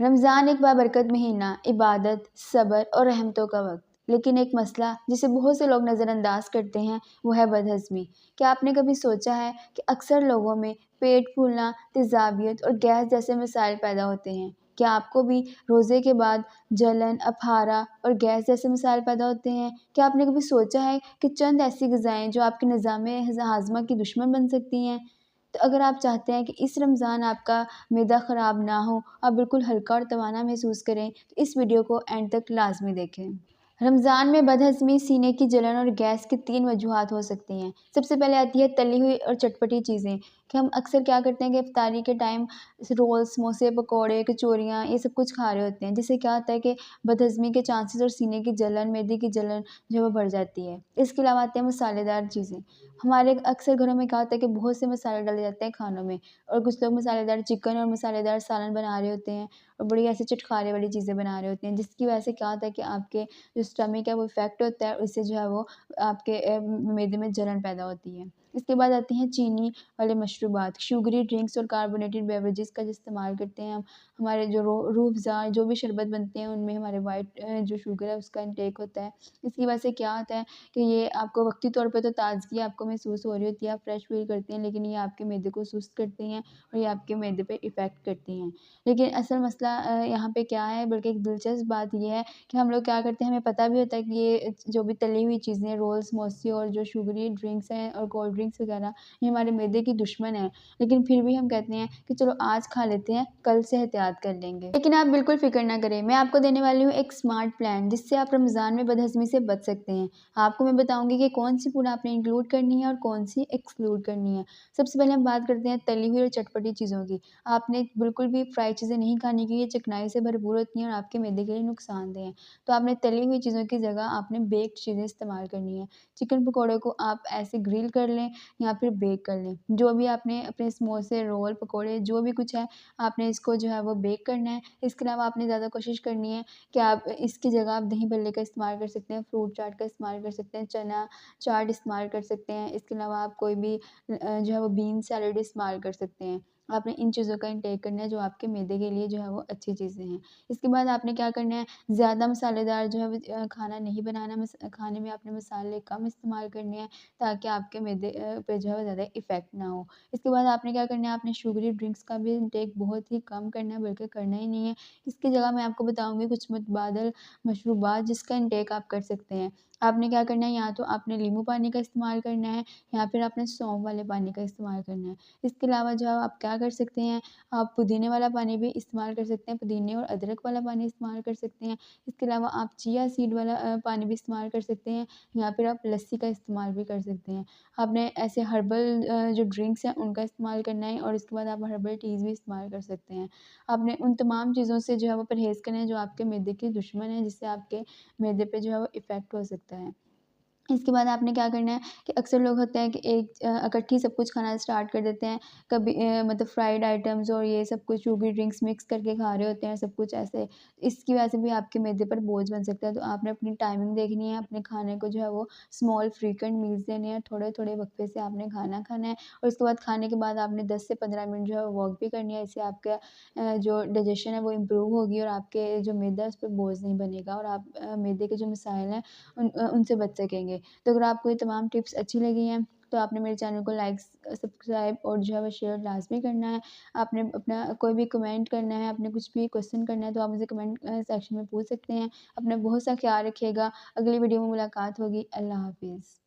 रमज़ान एक बाबरकत महीना, इबादत, सब्र और रहमतों का वक्त। लेकिन एक मसला जिसे बहुत से लोग नज़रअंदाज करते हैं वो है बदहज़मी। क्या आपने कभी सोचा है कि अक्सर लोगों में पेट फूलना, तेज़ाबियत और गैस जैसे मसाइल पैदा होते हैं? क्या आपको भी रोज़े के बाद जलन, अफारा और गैस जैसे मसाइल पैदा होते हैं? क्या आपने कभी सोचा है कि चंद ऐसी ग़िज़ाएँ जो आपके निज़ाम हाज़मा की दुश्मन बन सकती हैं? तो अगर आप चाहते हैं कि इस रमज़ान आपका मैदा ख़राब ना हो, आप बिल्कुल हल्का और तवाना महसूस करें, तो इस वीडियो को एंड तक लाज़मी देखें। रमज़ान में बदहज़मी, सीने की जलन और गैस की 3 वजूहात हो सकती हैं। सबसे पहले आती है तली हुई और चटपटी चीज़ें, कि हम अक्सर क्या करते हैं कि इफ्तारी के टाइम रोल, समोसे, पकौड़े, कचौरियाँ ये सब कुछ खा रहे होते हैं, जिससे क्या होता है कि बदहज़मी के चांसेस और सीने की जलन, मैदे की जलन जो है वो बढ़ जाती है। इसके अलावा आते हैं मसालेदार चीज़ें। हमारे अक्सर घरों में क्या होता है कि बहुत से मसाले डाले जाते हैं खानों में और कुछ लोग मसालेदार चिकन और मसालेदार सालन बना रहे होते हैं और बड़ी ऐसे चटखारे वाली चीज़ें बना रहे होते हैं, जिसकी वजह से क्या होता है कि आपके जो स्टमक है वो इफ़ेक्ट होता है और इससे जो है वो आपके मैदे में जलन पैदा होती है। इसके बाद आती हैं चीनी वाले मशरूबात, शुगरी ड्रिंक्स और कार्बोनेटेड बेवरेजेस का जो इस्तेमाल करते हैं हम। हमारे जो रूह अफ़ज़ा जो भी शरबत बनते हैं उनमें हमारे वाइट जो शुगर है उसका इंटेक होता है। इसकी वजह से क्या होता है कि ये आपको वक़्ती तौर पे तो ताज़गी आपको महसूस हो रही होती है, आप फ्रेश फ़ील करते हैं, लेकिन ये आपके मैदे को सुस्त करती हैं और ये आपके मैदे पे इफ़ेक्ट करती हैं। लेकिन असल मसला यहाँ पे क्या है, बल्कि एक दिलचस्प बात ये है कि हम लोग क्या करते हैं, हमें पता भी होता है कि ये जो भी तली हुई चीज़ें, रोल्स, समोसे और जो शुगरी ड्रिंक्स हैं और कोल्ड ड्रिंक्स वगैरह, ये हमारे मैदे की दुश्मन हैं। लेकिन फिर भी हम कहते हैं कि चलो आज खा लेते हैं, कल से एहतियात कर लेंगे। लेकिन आप बिल्कुल फ़िक्र ना करें, मैं आपको देने वाली हूँ एक स्मार्ट प्लान, जिससे आप रमज़ान में बदहज़मी से बच सकते हैं। आपको मैं बताऊँगी कि कौन-सी फूड आपने इंक्लूड करनी है और कौन-सी एक्सक्लूड करनी है। सबसे पहले हम बात करते हैं तली हुई और चटपटी चीज़ों की। आपने बिल्कुल भी फ्राई चीज़ें नहीं खानी, क्योंकि ये चिकनाई से भरपूर होती हैं और आपके मैदे के लिए नुकसानदेह हैं। तो आपने तली हुई चीज़ों की जगह आपने बेक्ड चीज़ें इस्तेमाल करनी है। चिकन पकौड़े को आप ऐसे ग्रिल कर लें या फिर बेक कर लें। जो भी आपने अपने समोसे, रोल, पकौड़े जो भी कुछ है, आपने इसको जो है वो बेक करना है। इसके अलावा आपने ज़्यादा कोशिश करनी है कि आप इसकी जगह आप दही भल्ले का इस्तेमाल कर सकते हैं, फ्रूट चाट का इस्तेमाल कर सकते हैं, चना चाट इस्तेमाल कर सकते हैं। इसके अलावा आप कोई भी जो है वो बीन सैलेड इस्तेमाल कर सकते हैं। आपने इन चीज़ों का इंटेक करना है जो आपके मैदे के लिए जो है वो अच्छी चीज़ें हैं। इसके बाद आपने क्या करना है, ज़्यादा मसालेदार जो है वो खाना नहीं बनाना, खाने में आपने मसाले कम इस्तेमाल करने हैं, ताकि आपके मैदे पे जो है वो ज़्यादा इफ़ेक्ट ना हो। इसके बाद आपने क्या करना है, आपने शुगरी ड्रिंक्स का भी इंटेक बहुत ही कम करना है, बल्कि करना ही नहीं है। इसकी जगह मैं आपको बताऊँगी कुछ मुतबादल मशरूबात जिसका इंटेक आप कर सकते हैं। आपने क्या करना है, या तो आपने नींबू पानी का इस्तेमाल करना है या फिर आपने सौंफ वाले पानी का इस्तेमाल करना है। इसके अलावा जो आप क्या कर सकते हैं, आप पुदीने वाला पानी भी इस्तेमाल कर सकते हैं, पुदीने और अदरक वाला पानी इस्तेमाल कर सकते हैं। इसके अलावा आप चिया सीड वाला पानी भी इस्तेमाल कर सकते हैं, या फिर आप लस्सी का इस्तेमाल भी कर सकते हैं। आपने ऐसे हर्बल जो ड्रिंक्स हैं उनका इस्तेमाल करना है और इसके बाद आप हर्बल टीज़ भी इस्तेमाल कर सकते हैं। आपने उन तमाम चीज़ों से जो है वो परहेज़ करना है जो आपके मैदे के दुश्मन हैं, जिससे आपके मैदे पे जो है वो इफ़ेक्ट हो सकता है। इसके बाद आपने क्या करना है कि अक्सर लोग होते हैं कि इकट्ठी सब कुछ खाना स्टार्ट कर देते हैं। कभी मतलब फ्राइड आइटम्स और ये सब कुछ शुगरी ड्रिंक्स मिक्स करके खा रहे होते हैं सब कुछ ऐसे। इसकी वजह से भी आपके मैदे पर बोझ बन सकता है। तो आपने अपनी टाइमिंग देखनी है, अपने खाने को जो है वो स्मॉल फ्रीक्वेंट मील्स लेने हैं, थोड़े-थोड़े वक़्फ़े से आपने खाना खाना है और उसके बाद खाने के बाद आपने 10 से 15 मिनट जो है वॉक भी करनी है। इससे आपका जो डाइजेशन है वो इम्प्रूव होगी और आपके जो मैदा है उस पे बोझ नहीं बनेगा और आप मैदे के जो मसाइल हैं उनसे बच सकेंगे। तो अगर आपको ये तमाम टिप्स अच्छी लगी हैं, तो आपने मेरे चैनल को लाइक, सब्सक्राइब और जो है वो शेयर लाज़मी करना है। आपने अपना कोई भी कमेंट करना है, आपने कुछ भी क्वेश्चन करना है, तो आप मुझे कमेंट सेक्शन में पूछ सकते हैं। अपना बहुत सा ख़्याल रखिएगा। अगली वीडियो में मुलाकात होगी। अल्लाह हाफ़िज़।